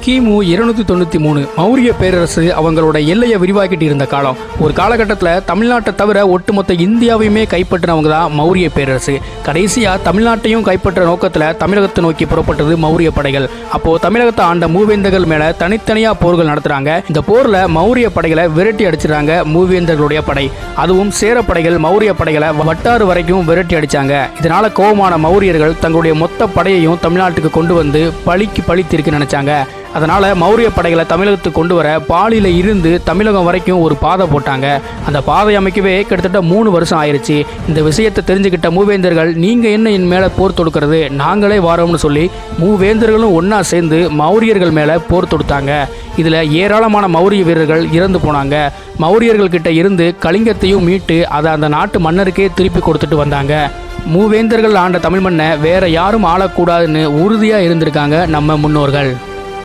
கிமு 293 மௌரிய பேரரசு அவங்களோட எல்லையை விரிவாக்கிட்டு இருந்த காலம். ஒரு காலகட்டத்தில் தமிழ்நாட்டை தவிர ஒட்டுமொத்த இந்தியாவையுமே கைப்பற்றினவங்க தான் மௌரிய பேரரசு. கடைசியாக தமிழ்நாட்டையும் கைப்பற்ற நோக்கத்தில் தமிழகத்தை நோக்கி புறப்பட்டது மௌரிய படைகள். அப்போது தமிழகத்தை ஆண்ட மூவேந்தர்கள் மேலே தனித்தனியாக போர்கள் நடத்துகிறாங்க. இந்த போரில் மௌரிய படைகளை விரட்டி அடிச்சிடறாங்க மூவேந்தர்களுடைய படை. அதுவும் சேர படைகள் மௌரிய படைகளை வட்டாறு வரைக்கும் விரட்டி அடித்தாங்க. இதனால் கோபமான மௌரியர்கள் தங்களுடைய மொத்த படையையும் தமிழ்நாட்டுக்கு கொண்டு வந்து பழிக்கு பழி தீர்க்க நினைச்சாங்க. அதனால் மௌரிய படைகளை தமிழகத்துக்கு கொண்டு வர பாலியில் இருந்து தமிழகம் வரைக்கும் ஒரு பாதை போட்டாங்க. அந்த பாதை அமைக்கவே கிட்டத்தட்ட 3 வருஷம் ஆயிடுச்சு. இந்த விஷயத்தை தெரிஞ்சுக்கிட்ட மூவேந்தர்கள், நீங்கள் என்ன என் மேலே போர் தொடுக்கிறது, நாங்களே வாரோம்னு சொல்லி மூவேந்தர்களும் ஒன்றா சேர்ந்து மௌரியர்கள் மேலே போர் தொடுத்தாங்க. இதில் ஏராளமான மௌரிய வீரர்கள் இறந்து போனாங்க. மௌரியர்கள்கிட்ட இருந்து கலிங்கத்தையும் மீட்டு அதை அந்த நாட்டு மன்னருக்கே திருப்பி கொடுத்துட்டு வந்தாங்க. மூவேந்தர்கள் ஆண்ட தமிழ் மண்ணை வேற யாரும் ஆளக்கூடாதுன்னு உறுதியாக இருந்திருக்காங்க நம்ம முன்னோர்கள்.